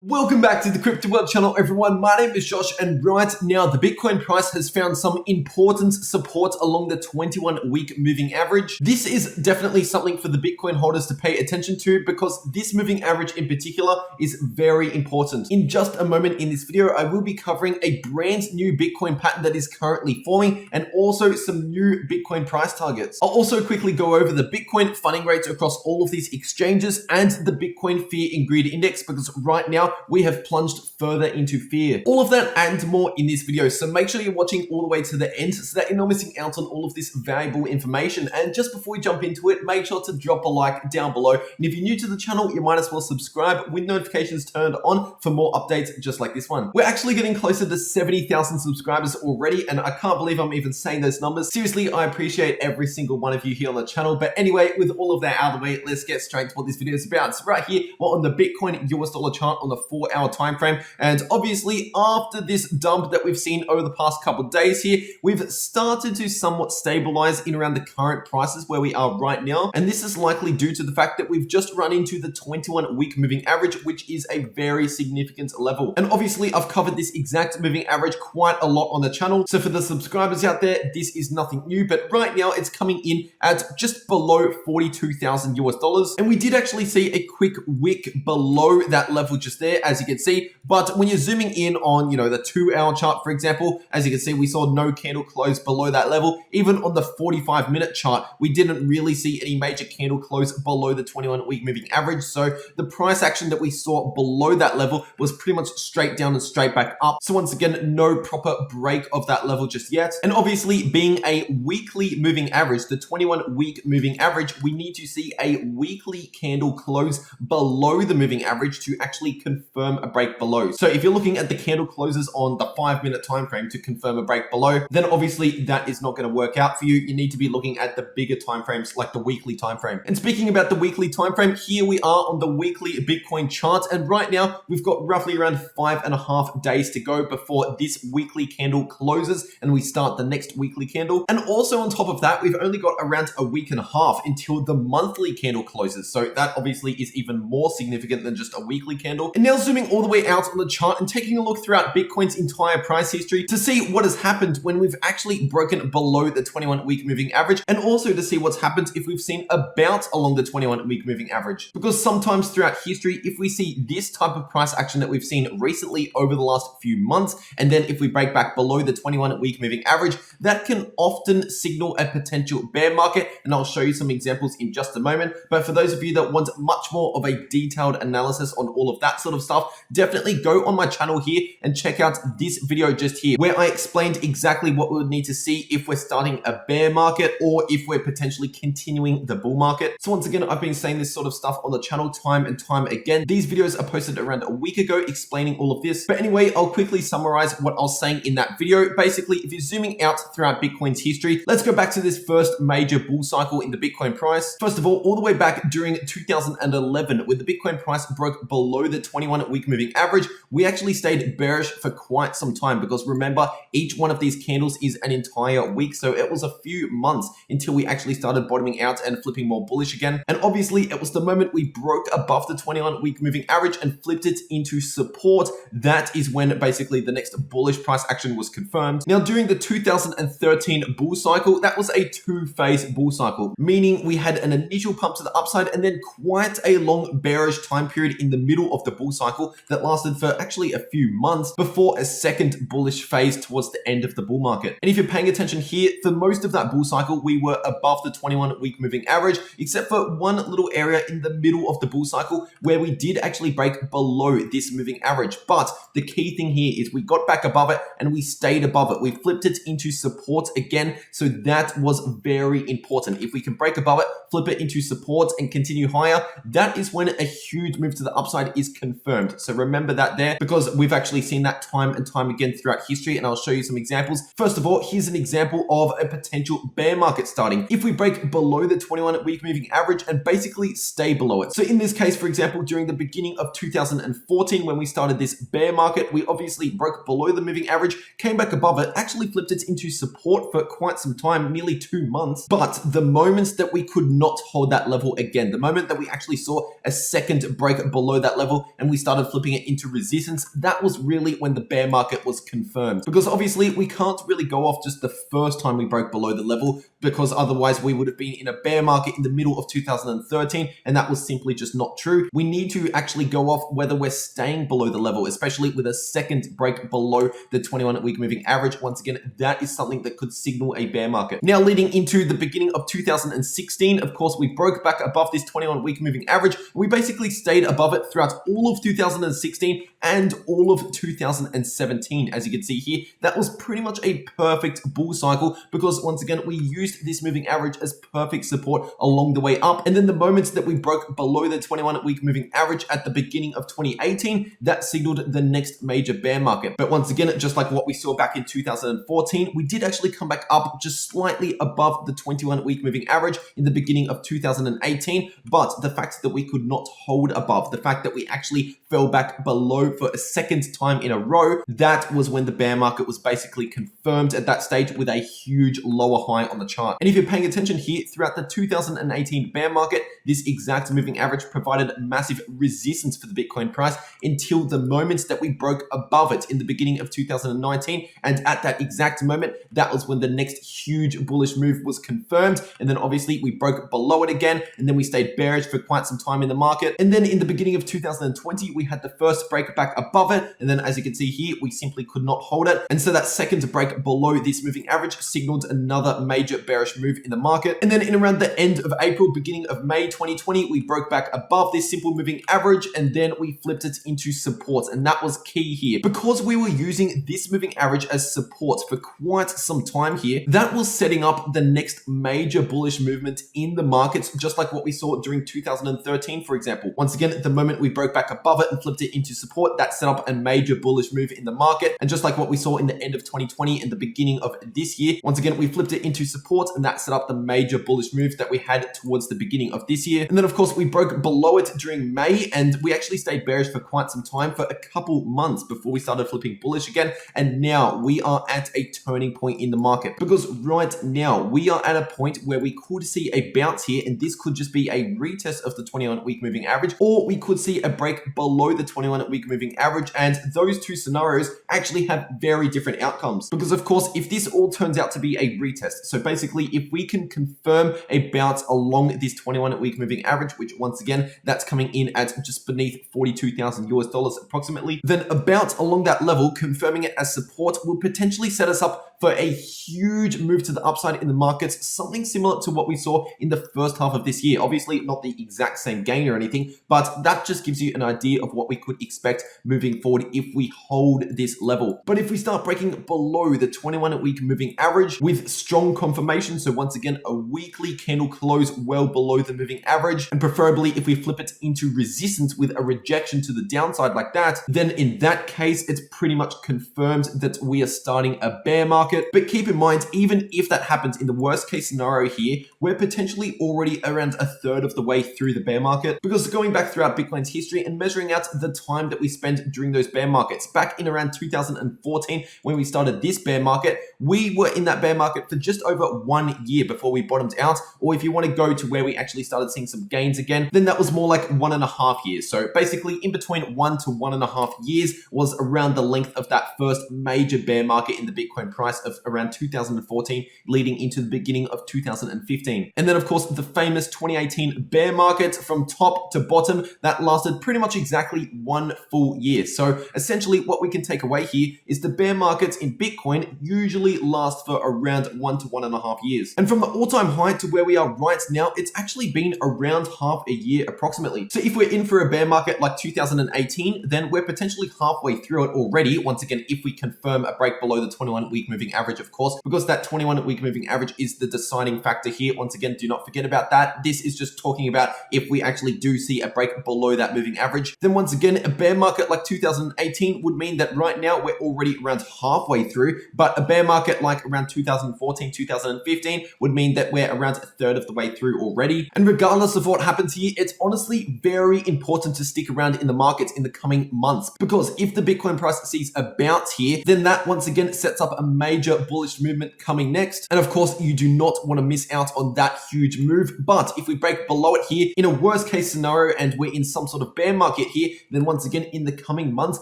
Welcome back to the Crypto World channel, everyone. My name is Josh, and right now the Bitcoin price has found some important support along the 21-week moving average. This is definitely something for the Bitcoin holders to pay attention to because this moving average in particular is very important. In just a moment in this video, I will be covering a brand new Bitcoin pattern that is currently forming and also some new Bitcoin price targets. I'll also quickly go over the Bitcoin funding rates across all of these exchanges and the Bitcoin Fear and Greed Index because right now we have plunged further into fear. All of that and more in this video, so make sure you're watching all the way to the end so that you're not missing out on all of this valuable information. And just before we jump into it, make sure to drop a like down below. And if you're new to the channel, you might as well subscribe with notifications turned on for more updates just like this one. We're actually getting closer to 70,000 subscribers already, and I can't believe I'm even saying those numbers. Seriously, I appreciate every single one of you here on the channel. But anyway, with all of that out of the way, let's get straight to what this video is about. So right here, we're on the Bitcoin US dollar chart on the 4-hour time frame, and obviously after this dump that we've seen over the past couple of days here, we've started to somewhat stabilize in around the current prices where we are right now, and this is likely due to the fact that we've just run into the 21-week moving average, which is a very significant level. And obviously I've covered this exact moving average quite a lot on the channel, so for the subscribers out there, this is nothing new, but right now it's coming in at just below 42,000 US dollars, and we did actually see a quick wick below that level just there, as you can see. But when you're zooming in on, the 2-hour chart, for example, as you can see, we saw no candle close below that level. Even on the 45-minute chart, we didn't really see any major candle close below the 21-week moving average. So the price action that we saw below that level was pretty much straight down and straight back up. So once again, no proper break of that level just yet. And obviously being a weekly moving average, the 21-week moving average, we need to see a weekly candle close below the moving average to actually confirm a break below. So if you're looking at the candle closes on the 5-minute time frame to confirm a break below, then obviously that is not going to work out for you. You need to be looking at the bigger time frames like the weekly time frame. And speaking about the weekly time frame, here we are on the weekly Bitcoin chart, and right now we've got roughly around 5.5 days to go before this weekly candle closes and we start the next weekly candle. And also on top of that, we've only got around a week and a half until the monthly candle closes. So that obviously is even more significant than just a weekly candle. And now zooming all the way out on the chart and taking a look throughout Bitcoin's entire price history to see what has happened when we've actually broken below the 21-week moving average, and also to see what's happened if we've seen a bounce along the 21-week moving average. Because sometimes throughout history, if we see this type of price action that we've seen recently over the last few months, and then if we break back below the 21-week moving average, that can often signal a potential bear market, and I'll show you some examples in just a moment. But for those of you that want much more of a detailed analysis on all of that sort of stuff, definitely go on my channel here and check out this video just here where I explained exactly what we would need to see if we're starting a bear market or if we're potentially continuing the bull market. So once again, I've been saying this sort of stuff on the channel time and time again. These videos are posted around a week ago explaining all of this. But anyway, I'll quickly summarize what I was saying in that video. Basically, if you're zooming out throughout Bitcoin's history, let's go back to this first major bull cycle in the Bitcoin price. First of all the way back during 2011, when the Bitcoin price broke below the 21-week moving average, we actually stayed bearish for quite some time because remember, each one of these candles is an entire week. So it was a few months until we actually started bottoming out and flipping more bullish again. And obviously it was the moment we broke above the 21-week moving average and flipped it into support. That is when basically the next bullish price action was confirmed. Now during the 2013 bull cycle, that was a two-phase bull cycle, meaning we had an initial pump to the upside and then quite a long bearish time period in the middle of the bull cycle that lasted for actually a few months before a second bullish phase towards the end of the bull market. And if you're paying attention here, for most of that bull cycle, we were above the 21-week moving average, except for one little area in the middle of the bull cycle where we did actually break below this moving average. But the key thing here is we got back above it and we stayed above it. We flipped it into support again. So that was very important. If we can break above it, flip it into support and continue higher, that is when a huge move to the upside is confirmed. So remember that there, because we've actually seen that time and time again throughout history, and I'll show you some examples. First of all, here's an example of a potential bear market starting if we break below the 21-week moving average and basically stay below it. So in this case, for example, during the beginning of 2014, when we started this bear market, we obviously broke below the moving average, came back above it, actually flipped it into support for quite some time, nearly 2 months. But the moments that we could not hold that level again, the moment that we actually saw a second break below that level and we we started flipping it into resistance, that was really when the bear market was confirmed. Because obviously we can't really go off just the first time we broke below the level, because otherwise we would have been in a bear market in the middle of 2013, and that was simply just not true. We need to actually go off whether we're staying below the level, especially with a second break below the 21-week moving average. Once again, that is something that could signal a bear market. Now, leading into the beginning of 2016, of course, we broke back above this 21-week moving average. We basically stayed above it throughout all of 2016 and all of 2017. As you can see here, that was pretty much a perfect bull cycle, because once again, we used this moving average as perfect support along the way up. And then the moments that we broke below the 21-week moving average at the beginning of 2018, that signaled the next major bear market. But once again, just like what we saw back in 2014, we did actually come back up just slightly above the 21-week moving average in the beginning of 2018. But the fact that we could not hold above, the fact that we actually fell back below for a second time in a row, that was when the bear market was basically confirmed at that stage with a huge lower high on the chart. And if you're paying attention here, throughout the 2018 bear market, this exact moving average provided massive resistance for the Bitcoin price until the moments that we broke above it in the beginning of 2019. And at that exact moment, that was when the next huge bullish move was confirmed. And then obviously we broke below it again, and then we stayed bearish for quite some time in the market. And then in the beginning of 2020, we had the first break back above it. And then as you can see here, we simply could not hold it. And so that second break below this moving average signaled another major bearish move in the market. And then in around the end of April, beginning of May 2020, we broke back above this simple moving average, and then we flipped it into support. And that was key here, because we were using this moving average as support for quite some time here. That was setting up the next major bullish movement in the markets, just like what we saw during 2013, for example. Once again, the moment we broke back above it and flipped it into support, that set up a major bullish move in the market. And just like what we saw in the end of 2020 and the beginning of this year, once again, we flipped it into support, and that set up the major bullish move that we had towards the beginning of this year. And then of course, we broke below it during May, and we actually stayed bearish for quite some time, for a couple months before we started flipping bullish again. And now we are at a turning point in the market, because right now we are at a point where we could see a bounce here, and this could just be a retest of the 21-week moving average, or we could see a break below the 21-week moving average. And those two scenarios actually have very different outcomes, because of course, if this all turns out to be a retest, so basically if we can confirm a bounce along this 21-week moving average, which once again, that's coming in at just beneath 42,000 US dollars approximately, then a bounce along that level, confirming it as support, will potentially set us up for a huge move to the upside in the markets, something similar to what we saw in the first half of this year. Obviously, not the exact same gain or anything, but that just gives you an idea of what we could expect moving forward if we hold this level. But if we start breaking below the 21-week moving average with strong confirmation, so once again, a weekly candle close well below the moving average, and preferably if we flip it into resistance with a rejection to the downside like that, then in that case, it's pretty much confirmed that we are starting a bear market. But keep in mind, even if that happens in the worst case scenario here, we're potentially already around a third of the way through the bear market, because going back throughout Bitcoin's history and measuring out the time that we spent during those bear markets, back in around 2014, when we started this bear market, we were in that bear market for just over 1 year before we bottomed out. Or if you want to go to where we actually started seeing some gains again, then that was more like 1.5 years. So basically in between 1 to 1.5 years was around the length of that first major bear market in the Bitcoin price of around 2014, leading into the beginning of 2015. And then of course, the famous 2018 bear market from top to bottom, that lasted pretty much exactly 1 full year. So essentially what we can take away here is the bear markets in Bitcoin usually last for around 1 to 1.5 years. And from the all-time high to where we are right now, it's actually been around half a year approximately. So if we're in for a bear market like 2018, then we're potentially halfway through it already. Once again, if we confirm a break below the 21-week moving average, of course, because that 21-week moving average is the deciding factor here. Once again, do not forget about that. This is just talking about if we actually do see a break below that moving average. Then once again, a bear market like 2018 would mean that right now we're already around halfway through, but a bear market like around 2014, 2015 would mean that we're around a third of the way through already. And regardless of what happens here, it's honestly very important to stick around in the markets in the coming months, because if the Bitcoin price sees a bounce here, then that once again sets up a major bullish movement coming next. And of course, you do not want to miss out on that huge move. But if we break below it here in a worst case scenario and we're in some sort of bear market here, here, then once again, in the coming months,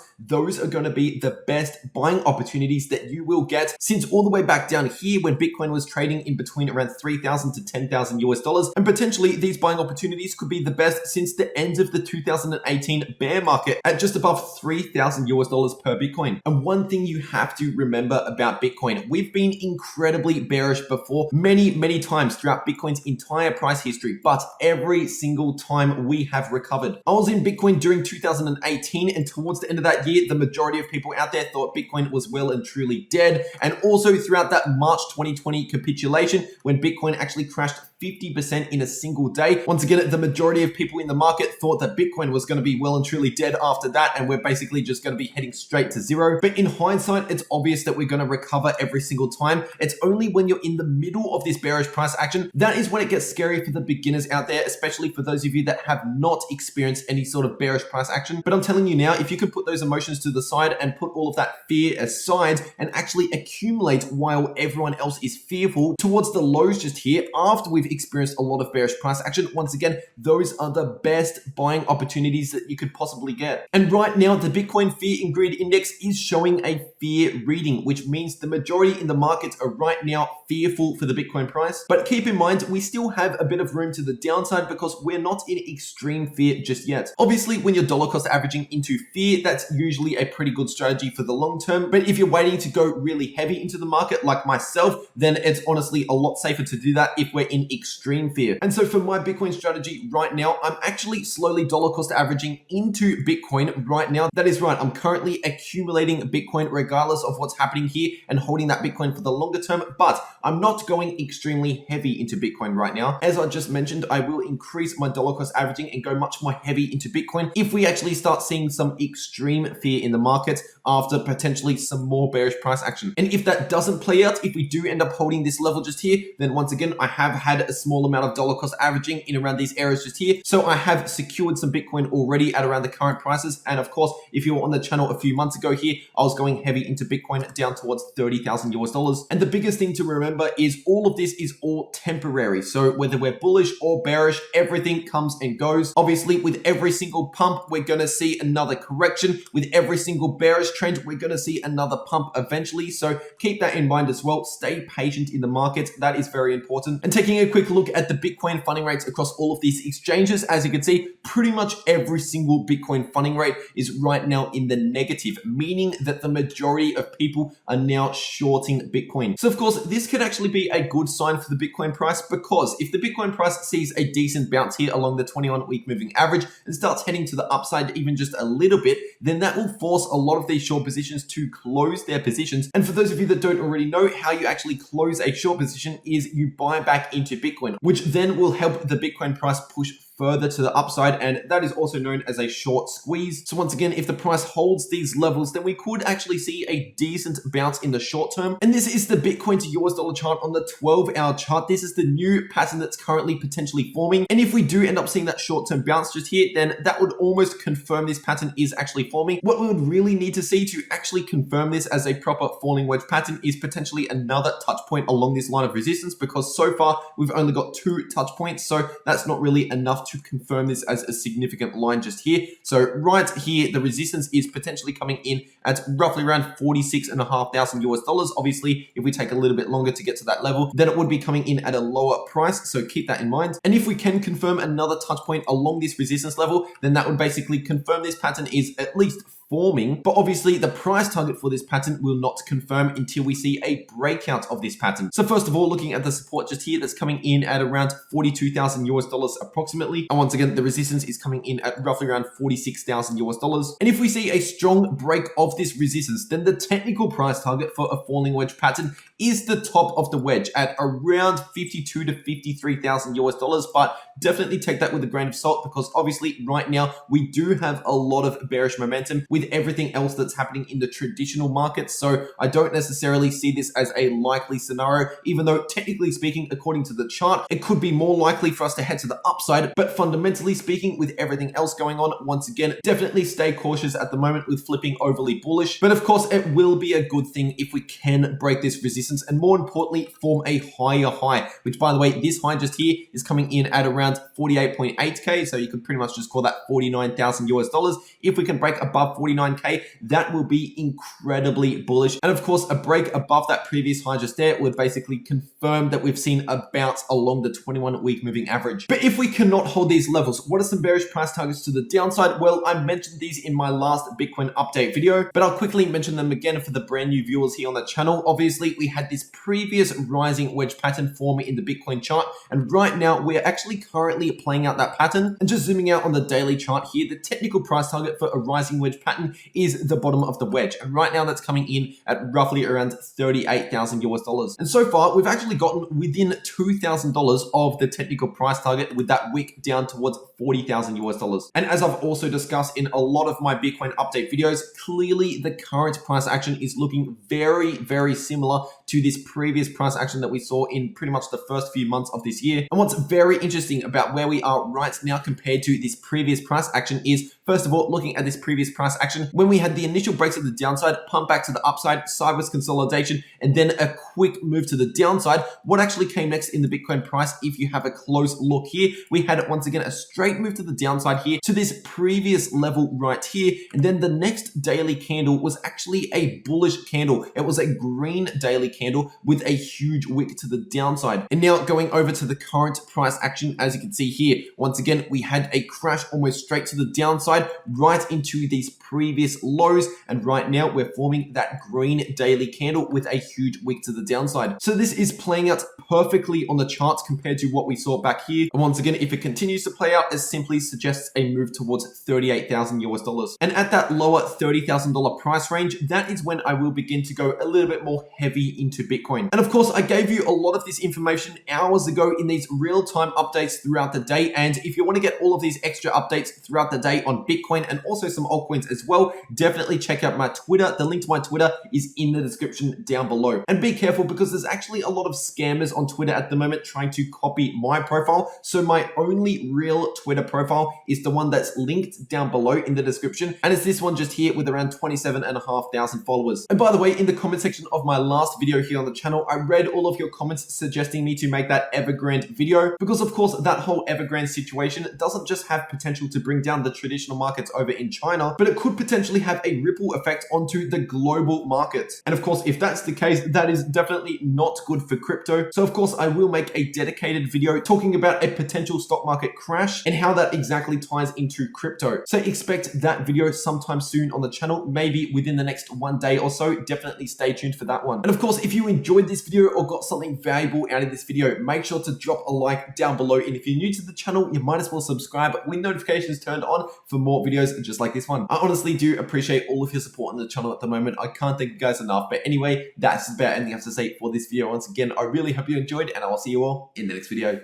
those are going to be the best buying opportunities that you will get, since all the way back down here when Bitcoin was trading in between around 3,000 to 10,000 US dollars, and potentially these buying opportunities could be the best since the end of the 2018 bear market at just above 3,000 US dollars per Bitcoin. And one thing you have to remember about Bitcoin, we've been incredibly bearish before many times throughout Bitcoin's entire price history, but every single time we have recovered. I was in Bitcoin during 2018, and towards the end of that year, the majority of people out there thought Bitcoin was well and truly dead. And also throughout that March 2020 capitulation, when Bitcoin actually crashed 50% in a single day. Once again, the majority of people in the market thought that Bitcoin was going to be well and truly dead after that, and we're basically just going to be heading straight to zero. But in hindsight, it's obvious that we're going to recover every single time. It's only when you're in the middle of this bearish price action that is when it gets scary for the beginners out there, especially for those of you that have not experienced any sort of bearish price action. But I'm telling you now, if you can put those emotions to the side and put all of that fear aside and actually accumulate while everyone else is fearful towards the lows just here after we've experienced a lot of bearish price action, once again, those are the best buying opportunities that you could possibly get. And right now, the Bitcoin Fear and Greed Index is showing a fear reading, which means the majority in the markets are right now fearful for the Bitcoin price. But keep in mind, we still have a bit of room to the downside because we're not in extreme fear just yet. Obviously, when you're dollar cost averaging into fear, that's usually a pretty good strategy for the long term. But if you're waiting to go really heavy into the market like myself, then it's honestly a lot safer to do that if we're in extreme fear. And so for my Bitcoin strategy right now, I'm actually slowly dollar cost averaging into Bitcoin right now. That is right. I'm currently accumulating Bitcoin regardless of what's happening here and holding that Bitcoin for the longer term, but I'm not going extremely heavy into Bitcoin right now. As I just mentioned, I will increase my dollar cost averaging and go much more heavy into Bitcoin if we actually start seeing some extreme fear in the market after potentially some more bearish price action. And if that doesn't play out, if we do end up holding this level just here, then once again, I have had a small amount of dollar cost averaging in around these areas just here. So I have secured some Bitcoin already at around the current prices. And of course, if you were on the channel a few months ago here, I was going heavy into Bitcoin down towards 30,000 US dollars. And the biggest thing to remember is all of this is all temporary. So whether we're bullish or bearish, everything comes and goes. Obviously, with every single pump, we're going to see another correction. With every single bearish trend, we're going to see another pump eventually. So keep that in mind as well. Stay patient in the market. That is very important. And taking a quick look at the Bitcoin funding rates across all of these exchanges, as you can see, pretty much every single Bitcoin funding rate is right now in the negative, meaning that the majority of people are now shorting Bitcoin. So of course, this could actually be a good sign for the Bitcoin price, because if the Bitcoin price sees a decent bounce here along the 21-week moving average and starts heading to the upside even just a little bit, then that will force a lot of these short positions to close their positions. And for those of you that don't already know, how you actually close a short position is you buy back into Bitcoin, which then will help the Bitcoin price push further to the upside, and that is also known as a short squeeze. So once again, if the price holds these levels, then we could actually see a decent bounce in the short term. And this is the Bitcoin to US dollar chart on the 12-hour chart. This is the new pattern that's currently potentially forming. And if we do end up seeing that short-term bounce just here, then that would almost confirm this pattern is actually forming. What we would really need to see to actually confirm this as a proper falling wedge pattern is potentially another touch point along this line of resistance, because so far we've only got 2 touch points. So that's not really enough to confirm this as a significant line just here. So right here, the resistance is potentially coming in at roughly around 46,500 US dollars. Obviously, if we take a little bit longer to get to that level, then it would be coming in at a lower price. So keep that in mind. And if we can confirm another touch point along this resistance level, then that would basically confirm this pattern is at least forming. But obviously the price target for this pattern will not confirm until we see a breakout of this pattern. So first of all, looking at the support just here, that's coming in at around 42,000 US dollars approximately. And once again, the resistance is coming in at roughly around 46,000 US dollars. And if we see a strong break of this resistance, then the technical price target for a falling wedge pattern is the top of the wedge at around 52 to 53,000 US dollars. But definitely take that with a grain of salt, because obviously right now we do have a lot of bearish momentum with with everything else that's happening in the traditional markets. So I don't necessarily see this as a likely scenario, even though technically speaking, according to the chart, it could be more likely for us to head to the upside. But fundamentally speaking, with everything else going on, once again, definitely stay cautious at the moment with flipping overly bullish. But of course, it will be a good thing if we can break this resistance and more importantly, form a higher high, which by the way, this high just here is coming in at around 48.8K. So you could pretty much just call that 49,000 US dollars. If we can break above 49K, that will be incredibly bullish. And of course, a break above that previous high just there would basically confirm that we've seen a bounce along the 21-week moving average. But if we cannot hold these levels, what are some bearish price targets to the downside? Well, I mentioned these in my last Bitcoin update video, but I'll quickly mention them again for the brand new viewers here on the channel. Obviously, we had this previous rising wedge pattern form in the Bitcoin chart, and right now we're actually currently playing out that pattern. And just zooming out on the daily chart here, the technical price target for a rising wedge pattern is the bottom of the wedge, and right now that's coming in at roughly around 38,000 US dollars. And so far, we've actually gotten within $2,000 of the technical price target, with that wick down towards 40,000 US dollars. And as I've also discussed in a lot of my Bitcoin update videos, clearly the current price action is looking very, very similar to this previous price action that we saw in pretty much the first few months of this year. And what's very interesting about where we are right now compared to this previous price action is, first of all, looking at this previous price action, when we had the initial breaks of the downside, pump back to the upside, sideways consolidation, and then a quick move to the downside, what actually came next in the Bitcoin price, if you have a close look here, we had once again a straight move to the downside here to this previous level right here. And then the next daily candle was actually a bullish candle. It was a green daily candle with a huge wick to the downside. And now going over to the current price action, as you can see here, once again, we had a crash almost straight to the downside, right into these previous lows. And right now we're forming that green daily candle with a huge wick to the downside. So this is playing out perfectly on the charts compared to what we saw back here. And once again, if it continues to play out, it simply suggests a move towards 38,000 US dollars. And at that lower $30,000 price range, that is when I will begin to go a little bit more heavy into Bitcoin. And of course, I gave you a lot of this information hours ago in these real-time updates throughout the day. And if you want to get all of these extra updates throughout the day on Bitcoin and also some altcoins as well, definitely check out my Twitter. The link to my Twitter is in the description down below. And be careful, because there's actually a lot of scammers on Twitter at the moment trying to copy my profile. So my only real Twitter profile is the one that's linked down below in the description. And it's this one just here with around 27,500 followers. And by the way, in the comment section of my last video here on the channel, I read all of your comments suggesting me to make that Evergrande video, because of course that whole Evergrande situation doesn't just have potential to bring down the traditional markets over in China, but it could potentially have a ripple effect onto the global markets. And of course, if that's the case, that is definitely not good for crypto. So of course, I will make a dedicated video talking about a potential stock market crash and how that exactly ties into crypto. So expect that video sometime soon on the channel, maybe within the next one day or so. Definitely stay tuned for that one. And of course, if you enjoyed this video or got something valuable out of this video, make sure to drop a like down below. And if you're new to the channel, you might as well subscribe with notifications turned on for more videos just like this one. I honestly do appreciate all of your support on the channel at the moment. I can't thank you guys enough. But anyway, that's about anything I have to say for this video. Once again, I really hope you enjoyed, and I will see you all in the next video.